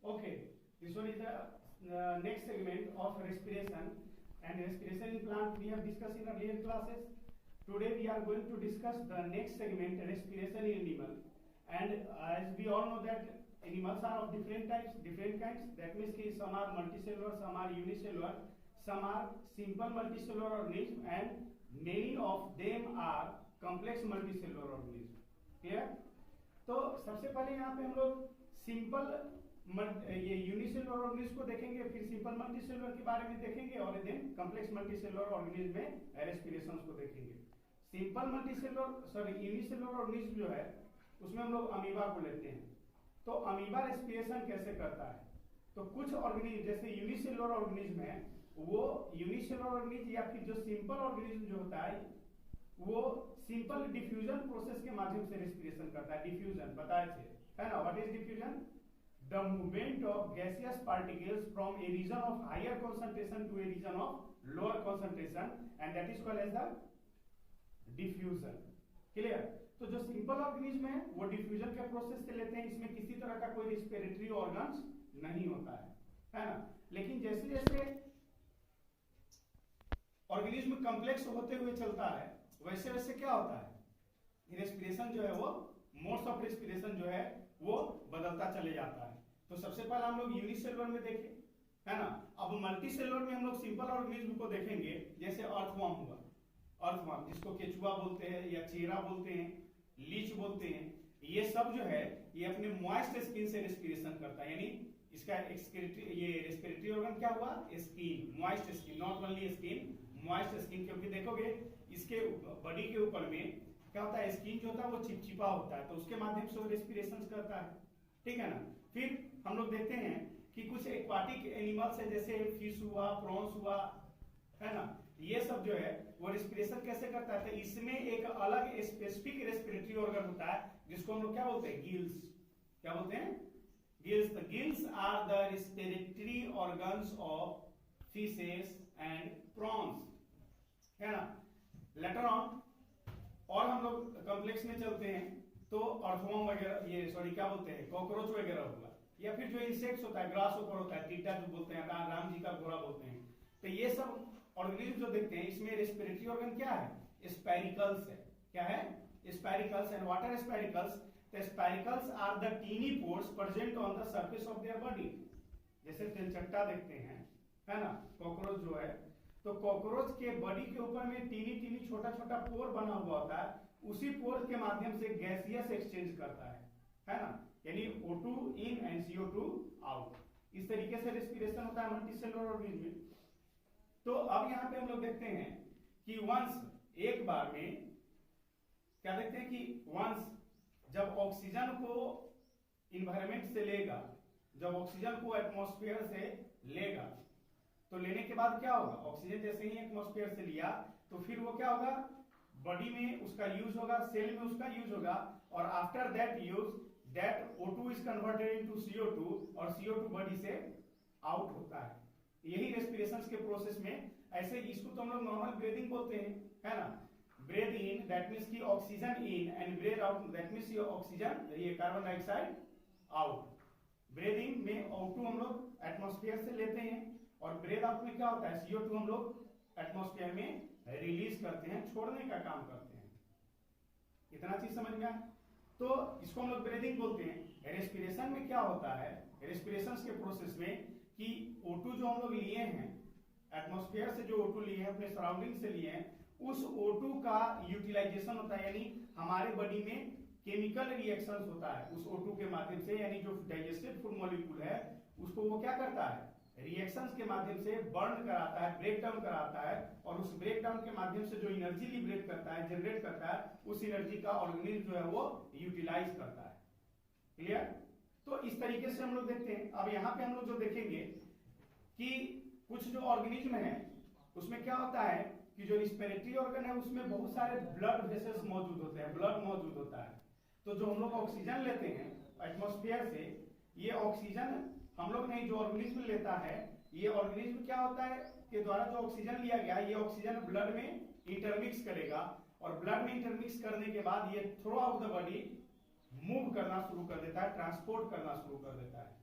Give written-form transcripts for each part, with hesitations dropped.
Okay, this one is the next segment of respiration, and respiration in plant we have discussed in earlier classes. Today we are going to discuss the next segment, respiration in animal. And as we all know that animals are of different types, different kinds. That means कि some are multicellular, some are unicellular, some are simple multicellular organism, and many of them are complex multicellular organism. Clear? तो सबसे पहले यहाँ पे हम लोग simple ये unicellular organism को देखेंगे, फिर सिंपल मल्टीसेलुलर के बारे में देखेंगे, और देन कॉम्प्लेक्स मल्टीसेलुलर ऑर्गेनिज्म में रेस्पिरेशंस को देखेंगे। सिंपल यूनिसेलुलर ऑर्गेनिज्म जो है उसमें हम लोग अमीबा को लेते हैं। तो अमीबा रेस्पिरेशन कैसे करता है? तो कुछ ऑर्गेनिज्म जैसे यूनिसेलुलर ऑर्गेनिज्म है, वो यूनिसेलुलर ऑर्गेनिज्म या फिर जो सिंपल ऑर्गेनिज्म जो होता है वो सिंपल डिफ्यूजन प्रोसेस के माध्यम से रेस्पिरेशन करता है। डिफ्यूजन बताए थे, है ना? What is diffusion? The movement of gaseous particles from a region of higher concentration to a region of lower concentration, and that is called as the diffusion. Clear? तो जो सिंपल ऑर्गेनिज्म है वो diffusion के process से लेते हैं, इसमें किसी तरह का कोई रेस्पिरेटरी ऑर्गन्स नहीं होता है ना? लेकिन जैसे जैसे ऑर्गेनिज्म कॉम्प्लेक्स होते हुए चलता है वैसे वैसे क्या होता है, रेस्पिरेशन जो है वो मोड्स ऑफ रेस्पिरेशन जो है वो बदलता चले जाता है। तो सबसे पहले हम लोग यूनिसेलुलर में देखें, है ना? अब मल्टीसेलुलर में हम लोग सिंपल ऑर्गेनिज्म को देखेंगे, जैसे अर्थवर्म हुआ, अर्थवर्म जिसको केचुआ बोलते हैं या चेरा बोलते हैं, लीच बोलते हैं, ये सब जो है ये अपने मॉइस्ट स्किन से रेस्पिरेशन करता है। यानी इसका ये रेस्पिरेटरी ऑर्गन क्या हुआ? Skin, moist skin, not only skin, moist skin. क्योंकि देखोगे इसके बॉडी के ऊपर में क्या होता है, स्किन जो होता है वो चिपचिपा होता है, तो उसके माध्यम से वो रेस्पिरेशन करता है, ठीक है ना? फिर हम लोग देखते हैं कि कुछ एक्वाटिक एनिमल्स है, जैसे फिश हुआ, प्रॉन्स हुआ, है ना? ये सब जो है वो रेस्पिरेशन कैसे करता है? तो इसमें एक अलग स्पेसिफिक रेस्पिरेटरी ऑर्गन होता है जिसको हम लोग क्या बोलते हैं? गिल्स। क्या बोलते हैं? Gills. The gills are the respiratory organs of fishes and prawns, है ना? लेटर ऑन और हम लोग कॉम्प्लेक्स में चलते हैं तो अर्थवर्म वगैरह, ये सॉरी क्या बोलते हैं, कॉकरोच वगैरह हुआ, या फिर जो इंसेक्ट्स होता है, ग्रास होकर होता है, टीटा जो बोलते हैं, राम जी का घोड़ा बोलते हैं। तो ये सब ऑर्गेनिज्म जो देखते हैं इसमें रेस्पिरेटरी ऑर्गन क्या है? स्पाइरिकल्स है। क्या है? Spiracles. And what are spiracles? The spiracles are the tiny pores present on the surface of their body. जैसे तिलचट्टा देखते हैं, है ना? कॉकरोच जो है, तो कॉकरोच के बॉडी के ऊपर में टीनी टीनी छोटा छोटा पोर बना हुआ होता है, उसी पोर के माध्यम से गैसियस एक्सचेंज करता है ना? यानी O2 in and CO2 out. इस तरीके से रेस्पिरेशन होता है मल्टीसेलुलर ऑर्गेनिज्म में। तो अब यहां पे हम लोग देखते हैं कि वंस एक बार में क्या देखते हैं कि वंस जब ऑक्सीजन को इन्वायरमेंट से लेगा, जब ऑक्सीजन को एटमॉस्फेयर से लेगा, तो लेने के बाद क्या होगा? ऑक्सीजन जैसे ही एटमॉस्फेयर से लिया तो फिर वो क्या होगा? बॉडी में उसका यूज होगा, सेल में उसका यूज होगा, और after that use that O2 is converted into CO2 और CO2 बॉडी से आउट होता है। यही रेस्पिरेशन के प्रोसेस में, ऐसे इसको तो हम लोग नॉर्मल ब्रीदिंग बोलते हैं, है ना? ब्रेथ इन दैट मींस की oxygen in, and breathe out that means ये ऑक्सीजन, ये कार्बन डाइऑक्साइड आउट। ब्रीदिंग में O2 हम लोग एटमॉस्फेयर से लेते हैं, और ब्रेथ आउट में क्या होता है? CO2 हम लोग एटमॉस्फेयर में रिलीज करते हैं, छोड़ने का काम करते हैं। इतना चीज समझ में आया? तो इसको हम लोग ब्रीदिंग बोलते हैं। रेस्पिरेशन में क्या होता है? रेस्पिरेशन के प्रोसेस में कि O2 जो हम लोग लिए हैं एटमॉस्फेयर से, जो O2 लिए हैं, अपने सराउंडिंग से लिए हैं, उस O2 का यूटिलाइजेशन होता है, यानी हमारे बॉडी में केमिकल रिएक्शंस होता है उस O2 के माध्यम से। यानी जो डाइजेस्टेड फूड मॉलिक्यूल है उसको वो क्या करता है? रिएक्शंस के माध्यम से बर्न कराता है, ब्रेक डाउन कराता है, और उस ब्रेक डाउन के माध्यम से जो एनर्जी लिबरेट करता है, जनरेट करता है, उस एनर्जी का ऑर्गेनिज्म जो है वो यूटिलाइज करता है। क्लियर? तो इस तरीके से हम लोग देखते हैं। अब यहाँ पे हम लोग जो देखेंगे कि कुछ जो ऑर्गेनिज्म है उसमें क्या होता है कि जो रेस्पिरेटरी ऑर्गन है उसमें बहुत सारे ब्लड वेसल्स मौजूद होते हैं, ब्लड मौजूद होता है। तो जो हम लोग ऑक्सीजन लेते हैं एटमॉस्फेयर से, ये ऑक्सीजन हम लोग नहीं, जो ऑर्गेनिज्म लेता है, ये ऑर्गेनिज्म क्या होता है के द्वारा जो ऑक्सीजन लिया गया, ये ऑक्सीजन ब्लड में इंटरमिक्स करेगा, और ब्लड में इंटरमिक्स करने के बाद ये through out the body move करना शुरू कर देता है, ट्रांसपोर्ट करना शुरू कर देता है।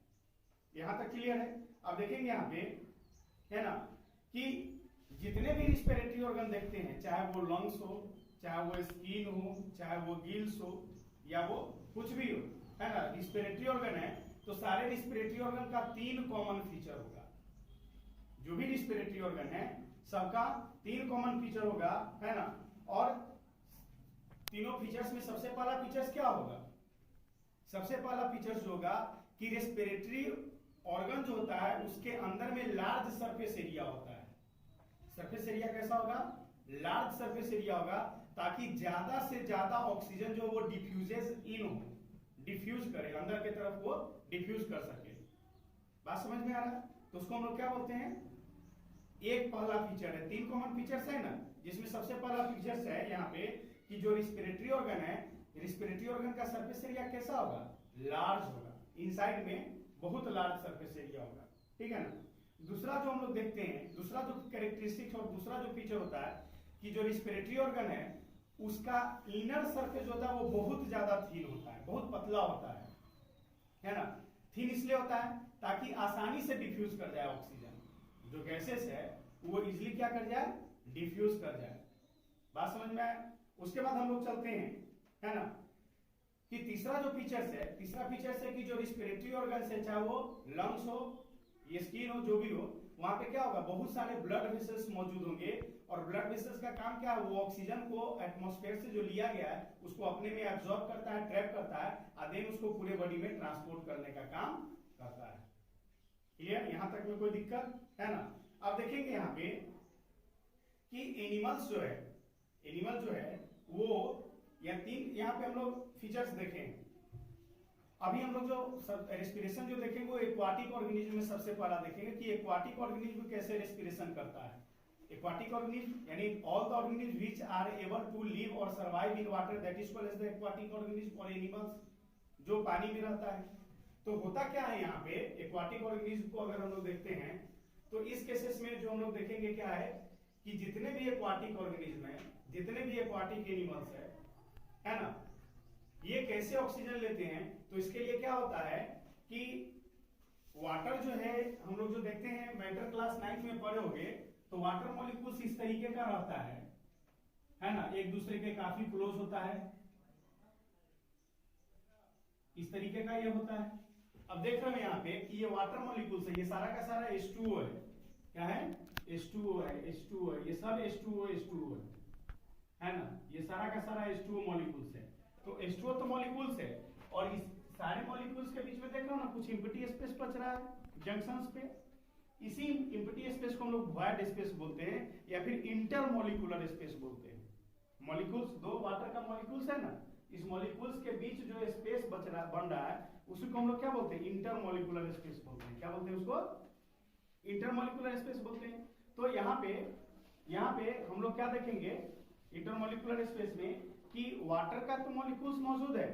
यहां तक क्लियर है। अब देखेंगे यहाँ पे है ना कि जितने भी रिस्पिरेटरी ऑर्गन देखते हैं, चाहे वो लंग्स हो, चाहे वो स्किन हो, चाहे वो गिल्स हो, या वो कुछ भी हो, है ना, रिस्पिरेटरी ऑर्गन है तो सारे रिस्पिरेटरी ऑर्गन का 3 कॉमन फीचर होगा। जो भी रिस्पिरेटरी ऑर्गन है सबका 3 कॉमन फीचर होगा, है ना। और तीनों फीचर्स में सबसे पहला फीचर्स क्या होगा? सबसे पहला फीचर्स जो होगा कि रेस्पिरेटरी ऑर्गन जो होता है उसके अंदर में लार्ज सरफेस एरिया होता है। सरफेस एरिया कैसा होगा? लार्ज सरफेस एरिया होगा, ताकि ज्यादा से ज्यादा ऑक्सीजन जो वो डिफ्यूजेस इन हो, डिफ्यूज करे अंदर की तरफ, वो डिफ्यूज कर सके। बात समझ में आ रहा है? तो उसको हम लोग क्या बोलते हैं? एक पहला फीचर है, 3 कॉमन फीचर्स है ना, जिसमें सबसे पहला फीचर्स है यहाँ पे कि जो रिस्पिरेटरी ऑर्गन है, रिस्पिरेटरी ऑर्गन का सरफेस एरिया कैसा होगा? लार्ज होगा, इनसाइड में बहुत लार्ज सरफेस एरिया होगा, ठीक है ना। दूसरा जो हम लोग देखते हैं, दूसरा जो कैरेक्टरिस्टिक्स और दूसरा जो फीचर होता है कि जो रिस्पिरेटरी ऑर्गन है उसका इनर सरफेस होता है वो बहुत ज्यादा थिन होता है, बहुत पतला होता है ना। थिन इसलिए होता है ताकि आसानी से डिफ्यूज कर जाए ऑक्सीजन, जो गैसेस है वो इजिली क्या कर जाए? डिफ्यूज कर जाए। बात समझ में आए? उसके बाद हम लोग चलते हैं, है ना, कि तीसरा जो फीचर्स है, तीसरा फीचर्स है कि जो रिस्पिरेटरी ऑर्गन है, चाहे वो लंग्स हो, ये स्किन हो, जो भी हो, वहां पे क्या होगा? बहुत सारे ब्लड वेसल्स मौजूद होंगे। और ब्लड वेसल्स का काम क्या है? वो ऑक्सीजन को एटमॉस्फेयर से जो लिया गया है उसको अपने में एब्जॉर्ब करता है, ट्रैप करता है, और देन उसको पूरे बॉडी में ट्रांसपोर्ट करने का काम करता है। क्लियर? यहां तक में कोई दिक्कत है ना? अब देखेंगे यहाँ पे कि एनिमल्स जो है, एनिमल जो है वो या 3 यहाँ पे हम लोग फीचर्स देखें। अभी हम लोग जो रेस्पिरेशन जो देखेंगे वो एक्वाटिक ऑर्गेनिज्म में सबसे पहला देखेंगे कि एक्वाटिक ऑर्गेनिज्म कैसे रेस्पिरेशन करता है। एक्वाटिक ऑर्गेनिज्म यानी all the organism which are able to live और survive in water, that is called as the aquatic organism और एनिमल्स, जो पानी में रहता है। तो होता क्या है यहाँ पे एक्वाटिक ऑर्गेनिज्म को अगर हम लोग देखते हैं तो इस केसेस में जो हम लोग देखेंगे क्या है कि जितने भी एक्वाटिक ऑर्गेनिज्म है, जितने भी एक्वाटिक एनिमल्स है ना, ये कैसे ऑक्सीजन लेते हैं? तो इसके लिए क्या होता है कि वाटर जो है, हम लोग जो देखते हैं मेंटल क्लास 9th में पढ़े होंगे, तो वाटर मॉलिक्यूल्स इस तरीके का रहता है ना, एक दूसरे के काफी क्लोज होता है, इस तरीके का ये होता है। अब देख रहे हैं यहाँ पे कि ये वाटर मॉलिक्यूल्स है, ये सारा का सारा H2O है। क्या है? H2O है, H2O है, ये सब H2O है ना, ये सारा का सारा H2O मॉलिक्यूल्स है। तो H2O तो मॉलिक्यूल्स है, और इस सारे मॉलिक्यूल्स के बीच में देख रहे हो ना कुछ एम्प्टी स्पेस बच रहा है जंक्शंस पे। इसी एम्प्टी स्पेस को हम लोग वॉइड स्पेस बोलते हैं या फिर इंटरमॉलिक्यूलर स्पेस बोलते हैं। मॉलिक्यूल्स, 2 वाटर का मॉलिक्यूल्स है ना, इस मॉलिक्यूल्स के बीच जो स्पेस बन रहा है उसी को हम लोग क्या बोलते हैं? इंटरमॉलिक्यूलर स्पेस बोलते हैं। क्या बोलते हैं उसको? इंटरमॉलिक्यूलर स्पेस बोलते हैं। तो यहाँ पे हम लोग क्या देखेंगे इंटरमॉलिक्यूलर स्पेस में कि वाटर का तो मॉलिक्यूल्स मौजूद है,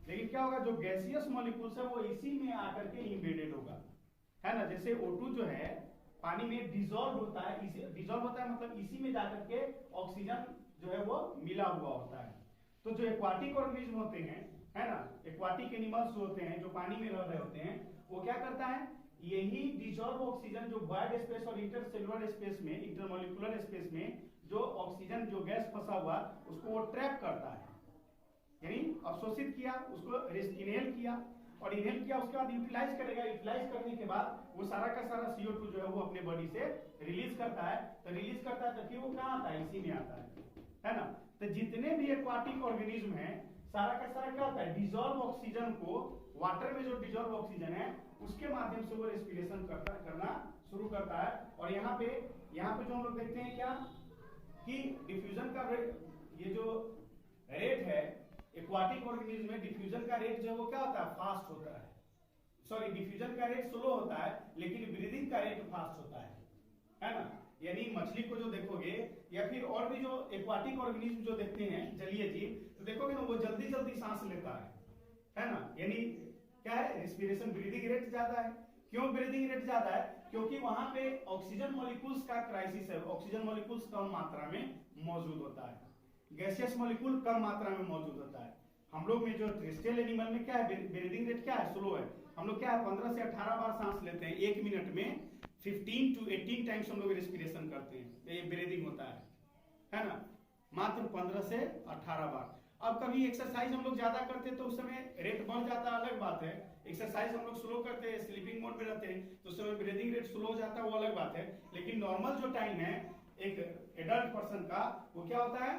लेकिन क्या होगा? जो गैसियस मॉलिक्यूल्स है वो इसी में आकर के इम्बेडेड होगा, है ना। जैसे O2 जो है पानी में डिसॉल्व होता है, डिसॉल्व होता है मतलब इसी में जाकर के ऑक्सीजन जो है वो मिला हुआ होता है। तो जो एक्वाटिक ऑर्गेनिज्म होते हैं, है ना, एक्वाटिक एनिमल्स होते हैं जो पानी में रह रहे होते हैं, वो क्या करता है? यही डिसॉल्व ऑक्सीजन जो वॉइड स्पेस और इंटरसेलुलर स्पेस में, इंटरमॉलिक्यूलर स्पेस में जो ऑक्सीजन जो गैस फंसा हुआ उसको वो ट्रैप करता है, यानी अवशोषित किया, उसको इनहेल किया, और इनहेल किया उसके बाद यूटिलाइज करेगा। यूटिलाइज करने के बाद वो सारा का सारा CO2 जो है वो अपने बॉडी से रिलीज करता है। तो रिलीज करता है तो फिर वो कहाँ आता है? इसी में आता है ना। तो जितने भी एक्वाटिक ऑर्गेनिज्म है सारा का सारा क्या होता है? डिसॉल्व ऑक्सीजन को, वाटर में जो डिसॉल्व ऑक्सीजन है उसके माध्यम से वो रेस्पिरेशन करना शुरू करता है। और यहाँ पे जो हम लोग देखते हैं क्या कि डिफ्यूजन का रेट, ये जो रेट है एक्वाटिक ऑर्गेनिज्म में, डिफ्यूजन का रेट जो है वो क्या होता है? फास्ट होता है। सॉरी, डिफ्यूजन का रेट स्लो होता है लेकिन ब्रीदिंग का रेट फास्ट होता है ना। यानी मछली को जो देखोगे या फिर और भी जो एक्वाटिक ऑर्गेनिज्म जो देखते हैं जलीय जीव, तो देखोगे ना वो जल्दी जल्दी सांस लेता है ना। यानी क्या है? रेस्पिरेशन, ब्रीदिंग रेट ज्यादा है। क्यों ब्रीदिंग रेट ज्यादा है? क्योंकि वहां पे ऑक्सीजन मॉलिक्यूल्स का क्राइसिस है, ऑक्सीजन मॉलिक्यूल्स कम मात्रा में मौजूद होता है, गैसियस मॉलिक्यूल कम मात्रा में मौजूद होता है। हम लोग में जो टेरेस्ट्रियल एनिमल में क्या है, ब्रीदिंग रेट क्या है, स्लो है। हम लोग क्या है 15 से 18 बार सांस लेते हैं 1 मिनट में, 15 to 18 टाइम्स हम लोग रेस्पिरेशन करते हैं, तो ये ब्रीदिंग होता है ना, मात्र 15 से 18 बार। अब कभी एक्सरसाइज हम लोग ज्यादा करते हैं तो उस समय रेट बढ़ जाता है, अलग बात है। एक्सरसाइज हम लोग स्लो करते हैं, स्लीपिंग मोड में रहते हैं, तो उस समय ब्रीदिंग रेट स्लो हो जाता है, वो अलग बात है। लेकिन नॉर्मल जो टाइम है एक एडल्ट पर्सन का, वो क्या होता है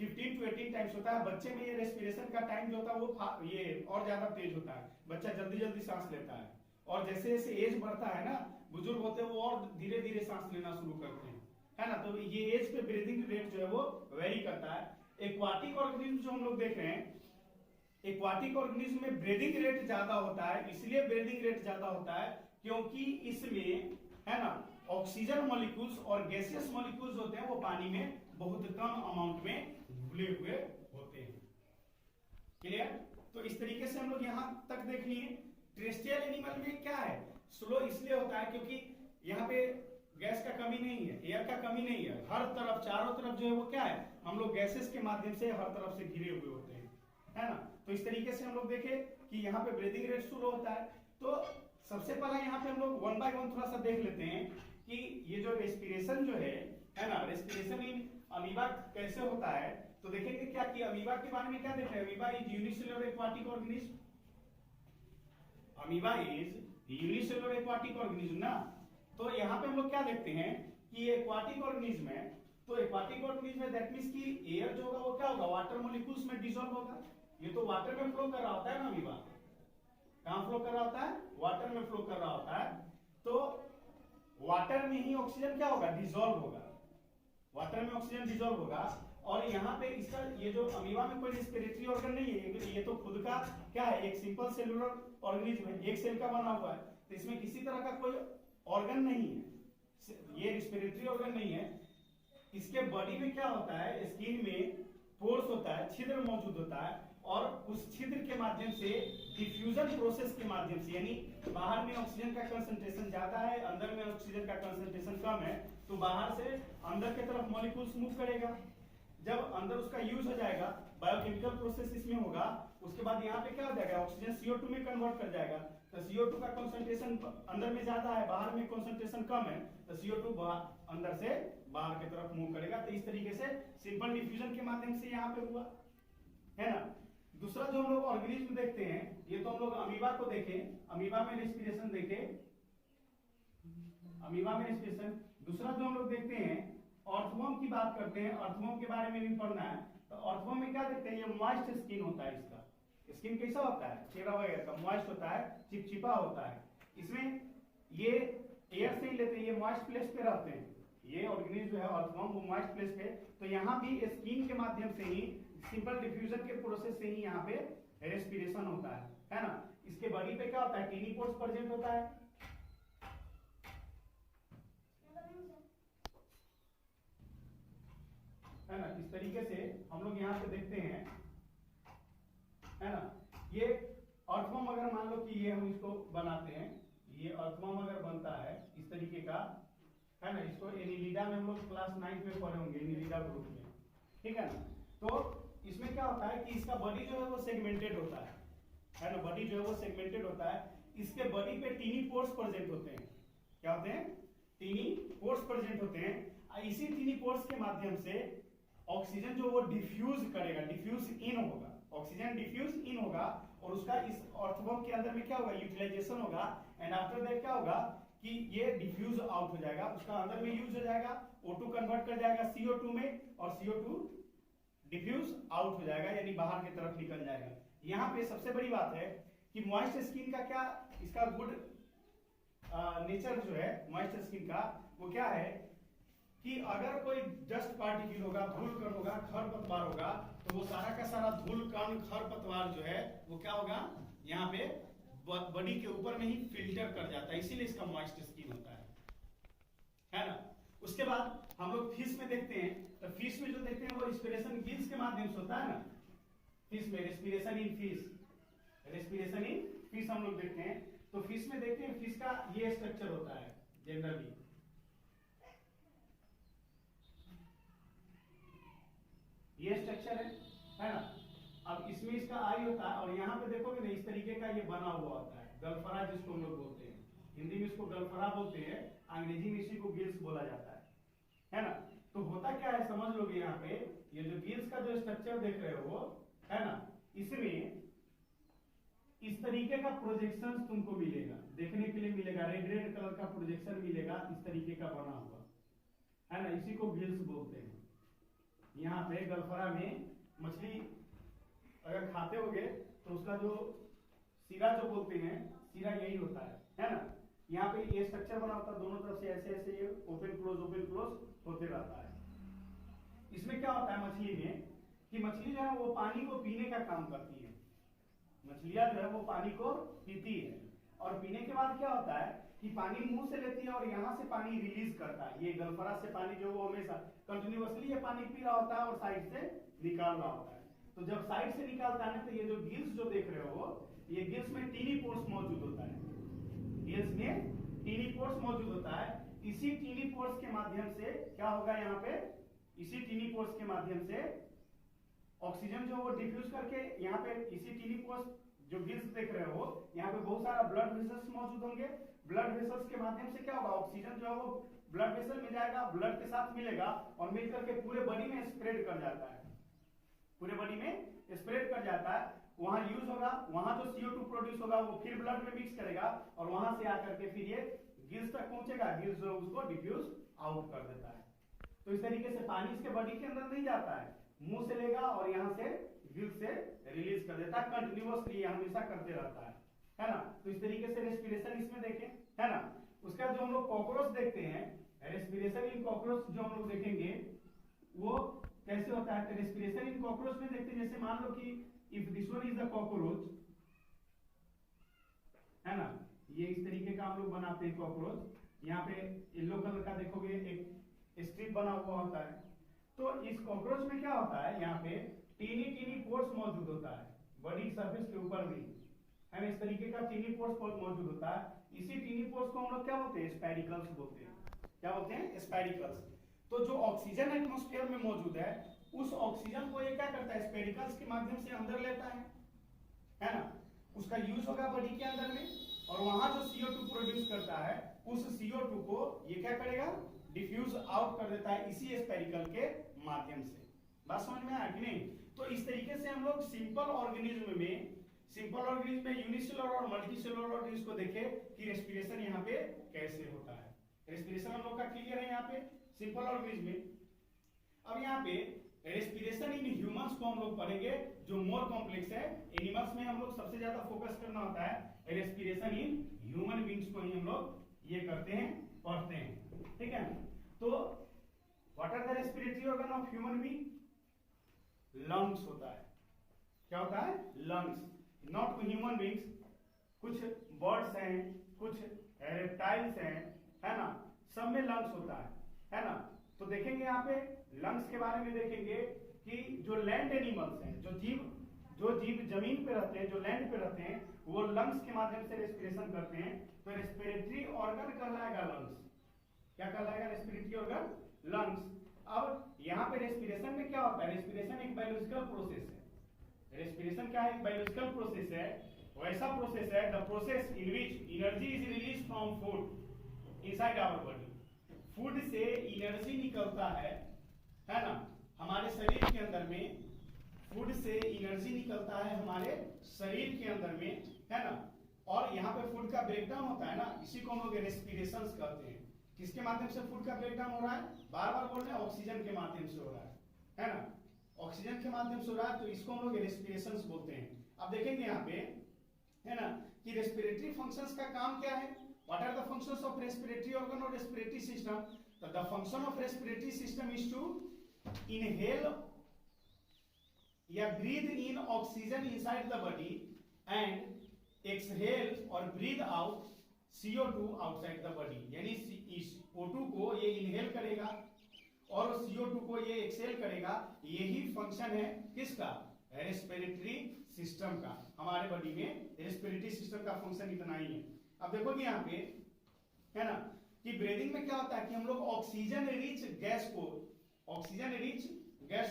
15 to 18 टाइम्स होता है। बच्चे में ये रेस्पिरेशन का टाइम जो होता है वो ये और ज्यादा तेज होता है, बच्चा जल्दी जल्दी सांस लेता है। और जैसे जैसे एज बढ़ता है ना, बुजुर्ग होते हैं वो और धीरे धीरे सांस लेना शुरू करते हैं, है ना। तो ये एज पे ब्रीदिंग रेट जो है वो वेरी करता है। एक्वाटिक ऑर्गेनिज्म जो हम लोग देख रहे हैं, एक्वाटिक ऑर्गेनिज्म में ब्रीदिंग रेट ज्यादा होता है। इसलिए ब्रीदिंग रेट ज्यादा होता है क्योंकि इसमें, है ना, ऑक्सीजन मॉलिक्यूल्स और गैसियस मॉलिक्यूल्स होते हैं वो पानी में बहुत कम अमाउंट में घुले हुए होते हैं। क्लियर? तो इस तरीके से हम लोग यहां तक देख लिए। टेरेस्ट्रियल एनिमल में क्या है, स्लो इसलिए होता है क्योंकि यहाँ पे गैस का कमी नहीं है, एयर का कमी नहीं है, हर तरफ चारों तरफ जो है वो क्या है, हम लोग गैसेस के माध्यम से हर तरफ से घिरे हुए होते हैं, है ना। तो इस तरीके से हम लोग देखे कि यहाँ पे ब्रीदिंग रेट स्लो होता है। तो सबसे पहला यहाँ पे हम लोग 1 by 1 थोड़ा सा देख लेते हैं कि ये जो रेस्पिरेशन जो है ना, रेस्पिरेशन इन अमीबा कैसे होता है। तो देखेंगे क्या कि अमीबा के बारे में क्या देख रहे हैं, amoeba is unicellular aquatic organism, amoeba is unicellular aquatic organism ना। तो यहाँ पे हम लोग क्या देखते हैं कि ये एक्वाटिक ऑर्गेनिज्म है। तो एक्वाटिक ऑर्गेनिज्म है, दैट मींस कि एयर जो होगा वो क्या होगा, वाटर मॉलिक्यूल्स में डिसॉल्व होगा। ये तो वाटर में फ्लो कर रहा होता है ना, अमीबा कहां फ्लो कर रहा होता है, वाटर में फ्लो कर रहा होता है। तो वाटर में ही ऑक्सीजन क्या होगा, डिसॉल्व होगा, वाटर में ऑक्सीजन डिसॉल्व होगा। और यहाँ पे इसका ये जो अमीबा में कोई रेस्पिरेटरी ऑर्गन नहीं है, ये तो खुद का क्या है, एक सिंपल सेलुलर ऑर्गेनिज्म है, एक सेल का बना हुआ है। तो इसमें किसी तरह का कोई ऑर्गन नहीं है, ये रेस्पिरेटरी ऑर्गन नहीं है। इसके बॉडी में क्या होता है, स्किन में पोर्स होता है, छिद्र मौजूद होता है, और उस छिद्र के माध्यम से डिफ्यूजन प्रोसेस के माध्यम से, यानी बाहर में ऑक्सीजन का कंसंट्रेशन ज्यादा है, अंदर में ऑक्सीजन का कंसंट्रेशन कम है, तो बाहर से अंदर की तरफ मॉलिक्यूल्स मूव करेगा। जब अंदर उसका यूज हो जाएगा, बायोकेमिकल प्रोसेस इसमें होगा, उसके बाद यहाँ पे क्या हो जाएगा, ऑक्सीजन CO2 में कन्वर्ट कर जाएगा। तो CO2 का कंसंट्रेशन अंदर में ज्यादा है, बाहर में कंसंट्रेशन कम है, तो CO2 अंदर से बाहर की तरफ मूव करेगा। तो इस तरीके से सिंपल डिफ्यूजन के माध्यम से यहाँ पे हुआ, है ना। दूसरा जो हम लोग ऑर्गेनिज्म देखते हैं, ये तो हम लोग अमीबा को देखें, अमीबा में रेस्पिरेशन देखें, अमीबा में रेस्पिरेशन। दूसरा जो हम लोग देखते हैं, अर्थवर्म की बात करते हैं, अर्थवर्म के बारे में भी पढ़ना है। तो अर्थवर्म में क्या देखते हैं, ये मॉइस्ट स्किन होता है, इसका स्किन कैसा होता है, चेहरा वगैरह का मॉइस्ट होता है, चिपचिपा होता है। इसमें ये एयर से ही लेते हैं, ये मॉइस्ट प्लेस पे रहते हैं, ये ऑर्गेनिज्म जो है अर्थवर्म वो मॉइस्ट प्लेस पे। तो यहाँ भी स्किन के माध्यम से ही, सिंपल डिफ्यूजन के प्रोसेस से ही यहाँ पे रेस्पिरेशन होता है ना। इसके बॉडी पे क्या होता है, टीनी पोर्स प्रेजेंट होता है, ना। इस तरीके से हम लोग यहाँ पे देखते हैं, है ना। ये अर्थवर्म अगर मान लो कि ये हम इसको बनाते हैं, ये अर्थवर्म अगर बनता है इस तरीके का, है ना, इसको एनिलिडा में हम लोग क्लास 9 में पढ़े होंगे, एनिलिडा ग्रुप में, ठीक है ना। तो इसमें क्या होता है कि इसका बॉडी जो है वो सेगमेंटेड होता है ना, बॉडी जो है वो सेगमेंटेड होता है। इसके बॉडी पे टीनी पोर्स प्रेजेंट होते हैं, क्या होते हैं, टीनी पोर्स प्रेजेंट होते हैं। इसी टीनी पोर्स के माध्यम से ऑक्सीजन जो वो डिफ्यूज करेगा, डिफ्यूज इन होगा, ऑक्सीजन डिफ्यूज इन होगा, और उसका इस अर्थवर्म के अंदर में क्या होगा, यूटिलाइजेशन होगा। एंड आफ्टर दैट क्या होगा कि ये डिफ्यूज आउट हो जाएगा, उसका अंदर में यूज हो जाएगा, O2 कन्वर्ट कर जाएगा CO2 में, और CO2 डिफ्यूज आउट हो जाएगा, यानी बाहर की तरफ निकल जाएगा। यहाँ पे सबसे बड़ी बात है कि मॉइस्ट स्किन का क्या, इसका गुड नेचर जो है मॉइस्ट स्किन का, वो क्या है कि अगर कोई डस्ट पार्टिकल होगा, धूल कण होगा, खरपतवार होगा, तो वो सारा का सारा धूल कण खरपतवार जो है वो क्या होगा, यहाँ पे बॉडी के ऊपर में ही फिल्टर कर जाता है, इसीलिए इसका मॉइस्ट स्किन होता है ना। उसके बाद हम लोग फिश में देखते हैं, तो फिश में जो देखते हैं वो रेस्पिरेशन गिल्स के माध्यम से होता है ना। फिश में respiration in fish, respiration in fish हम लोग देखते हैं। तो फिश में देखते हैं, फिश का ये स्ट्रक्चर होता है जनरली, ये स्ट्रक्चर है ना। अब इसमें इसमें इसका आई होता है, और यहाँ पे देखोगे ना इस तरीके का ये बना हुआ होता है, गलफरा जिसको हम लोग बोलते हैं, हिंदी में इसको गलफरा बोलते हैं, अंग्रेजी में इसी को गिल्स बोला जाता है ना। तो होता क्या है समझ लोगे, यहाँ पे ये जो गिल्स का जो स्ट्रक्चर देख रहे हो है ना, इसमें इस तरीके का प्रोजेक्शन तुमको मिलेगा, देखने के लिए मिलेगा, रेड रेड कलर का प्रोजेक्शन मिलेगा, इस तरीके का बना हुआ है ना, इसी को गिल्स बोलते हैं। यहाँ पे गलफरा में मछली अगर खाते होगे तो उसका जो सिरा जो बोलते हैं, सिरा यही होता है ना। यहाँ पे ये स्ट्रक्चर बना होता है, दोनों तरफ से ऐसे ऐसे ये ओपन क्लोज होते रहता है। इसमें क्या होता है मछली में कि मछली जो है वो पानी को पीने का काम करती है, मछलियां जो है वो पानी को पीती है, और पीने के बाद क्या होता है कि पानी मुंह से लेती है और यहाँ से पानी रिलीज करता है। ये गलफरा से पानी जो वो हमेशा कंटिन्यूअसली ये पानी पी रहा होता है और साइड से निकाल रहा होता है। तो जब साइड से निकालता है तो ये जो गिल्स जो देख रहे हो, ये गिल्स में टीनी पोर्स मौजूद होता है, गिल्स में टीनी पोर्स मौजूद होता है। इसी टीनी पोर्स के माध्यम से क्या होगा, यहाँ पे इसी टीनी पोर्स के माध्यम से ऑक्सीजन जो वो डिफ्यूज करके यहाँ पे इसी टीनी पोर्स जो गिल्स देख रहे हो, यहाँ पे बहुत सारा ब्लड वेसल्स मौजूद होंगे। ब्लड वेसल्स के माध्यम से क्या होगा, ऑक्सीजन जो है वो ब्लड वेसल में जाएगा, ब्लड के साथ मिलेगा और मिलकर के पूरे बॉडी में स्प्रेड कर जाता है, पूरे बॉडी में स्प्रेड कर जाता है। वहां यूज होगा, वहां जो CO2 प्रोड्यूस होगा वो फिर ब्लड में मिक्स करेगा और वहां से आकर के फिर ये गिल्स तक पहुंचेगा, गिल्स जो उसको डिफ्यूज आउट कर देता है। तो इस तरीके से पानी इसके बॉडी के अंदर नहीं जाता है, मुंह से लेगा और यहाँ से गिल्स से रिलीज कर देता है, कंटिन्यूअसली हमेशा करते रहता है ना। तो इस तरीके से रेस्पिरेशन इसमें देखें है ना। उसका जो हम लोग कॉकरोच देखते हैं, रेस्पिरेशन इन कॉकरोच जो हम लोग देखेंगे वो कैसे होता है। तो रेस्पिरेशन इन कॉकरोच में देखते हैं, जैसे मान लो कि if this one is the cockroach है ना, ये इस तरीके का हम लोग बनाते हैं कॉकरोच। यहाँ पे येलो कलर का देखोगे एक स्ट्रिप बना हुआ होता है। तो इस कॉकरोच में क्या होता है, यहाँ पे टीनी टीनी पोर्स मौजूद होता है बॉडी सरफेस के ऊपर भी है ना, इस तरीके का टीनी पोर्स मौजूद होता है। इसी टीनी पोर्स को हम लोग क्या बोलते हैं, स्पेरिकल्स बोलते हैं। क्या बोलते हैं, स्पेरिकल्स। तो जो ऑक्सीजन एटमॉस्फेयर में मौजूद है उस ऑक्सीजन को ये क्या करता है, स्पेरिकल्स के माध्यम से अंदर लेता है ना, उसका यूज होगा बॉडी के अंदर में, और वहां जो CO2 प्रोड्यूस करता है उस CO2 को ये क्या करेगा, डिफ्यूज आउट कर देता है इसी स्पेरिकल के माध्यम से। बात समझ में आया कि नहीं। तो इस तरीके से हम लोग सिंपल ऑर्गेनिज्म में यूनिसेलुलर और मल्टीसेलुलर ऑर्गेनिज्म को देखे कि रेस्पिरेशन यहाँ पे कैसे होता है। रेस्पिरेशन हम लोग का क्लियर है यहाँ पे सिंपल ऑर्गेनिज्म में। अब यहाँ पे रेस्पिरेशन इन ह्यूमंस को हम लोग पढ़ेंगे जो मोर कॉम्प्लेक्स है। एनिमल्स में हम लोग सबसे ज्यादा फोकस करना होता है रेस्पिरेशन इन ह्यूमन बींग्स को ही हम लोग ये करते हैं, पढ़ते हैं, ठीक है। तो what are the respiratory organ of human being, lungs होता है। क्या होता है, लंग्स। नॉट ह्यूमन बींग्स, कुछ बर्ड्स हैं, कुछ रेप्टाइल्स हैं, है ना, सब में लंग्स होता है ना। तो देखेंगे यहाँ पे लंग्स के बारे में देखेंगे कि जो लैंड एनिमल्स हैं, जो जीव जमीन पे रहते हैं, जो लैंड पे रहते हैं, वो लंग्स के माध्यम से रेस्पिरेशन करते हैं। तो रेस्पिरेटरी ऑर्गन कहलाएगा लंग्स। क्या कहलाएगा, रेस्पिरेटरी ऑर्गन लंग्स। अब यहाँ पे रेस्पिरेशन में क्या होता है, रेस्पिरेशन एक बायोलॉजिकल प्रोसेस है। रेस्पिरेशन क्या है, एक बायोलॉजिकल प्रोसेस है। वैसा प्रोसेस है the process in which energy is release from food inside our body. Food से एनर्जी निकलता है ना, हमारे शरीर के अंदर में फूड से एनर्जी निकलता है हमारे शरीर के अंदर में, है ना। और यहाँ पे फूड का ब्रेकडाउन होता है ना, इसी को हम लोग रेस्पिरेशंस कहते हैं। किसके माध्यम से फूड का ब्रेकडाउन हो रहा है, बार बार बोल रहे हैं, ऑक्सीजन के माध्यम से हो रहा है ना, ऑक्सीजन के माध्यम से हो रहा है। तो इसको हम लोग रेस्पिरेशंस बोलते हैं। अब देखेंगे यहाँ पे है ना कि रेस्पिरेटरी फंक्शंस का काम क्या है। What are the functions of respiratory organ or respiratory system? The function of respiratory system is to inhale या breathe in oxygen inside the body and exhale or breathe out CO2 outside the body। यानी इस O2 को ये inhale करेगा और CO2 को ये exhale करेगा। यही फंक्शन है किसका, रेस्पिरेटरी सिस्टम का। हमारे बॉडी में रेस्पिरेटरी सिस्टम का फंक्शन इतना ही है। अब देखोगे यहाँ पे है ना कि ब्रीदिंग में क्या होता है कि हम लोग ऑक्सीजन रिच गैस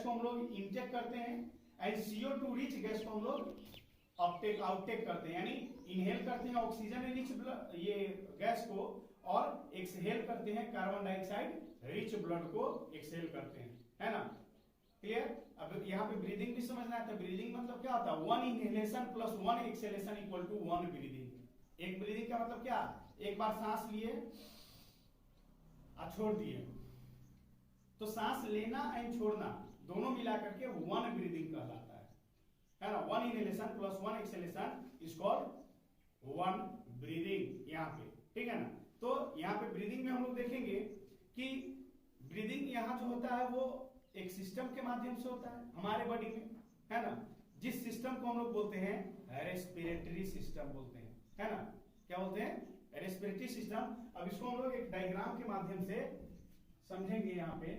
को हम लोग इंटेक करते हैं एंड CO2 रिच गैस को हम लोग आउटटेक करते हैं, यानी इनहेल करते हैं ऑक्सीजन रिच ये गैस को, और एक्सहेल करते हैं कार्बन डाइऑक्साइड रिच ब्लड को एक्सहेल करते हैं, है ना। क्लियर। अब यहाँ पे ब्रीदिंग भी समझना है। तो ब्रीदिंग मतलब क्या होता है, 1 inhalation plus 1 exhalation equal to 1 breathing. एक ब्रीदिंग का मतलब क्या, एक बार सांस लिए और छोड़ दिए, तो सांस लेना एंड छोड़ना दोनों मिला करके 1 ब्रीदिंग कहलाता है ना। 1 inhalation plus 1 exhalation is called 1 breathing यहाँ पे, ठीक है ना। तो यहाँ पे ब्रीदिंग में हम लोग देखेंगे कि ब्रीदिंग यहाँ जो होता है वो एक सिस्टम के माध्यम से होता है हमारे बॉडी में, है ना। जिस सिस्टम को हम लोग बोलते हैं रेस्पिरेटरी सिस्टम बोलते हैं, है ना। क्या बोलते हैं, रेस्पिरेटरी सिस्टम। अब इसको हम लोग एक डायग्राम के माध्यम से समझेंगे यहाँ पे।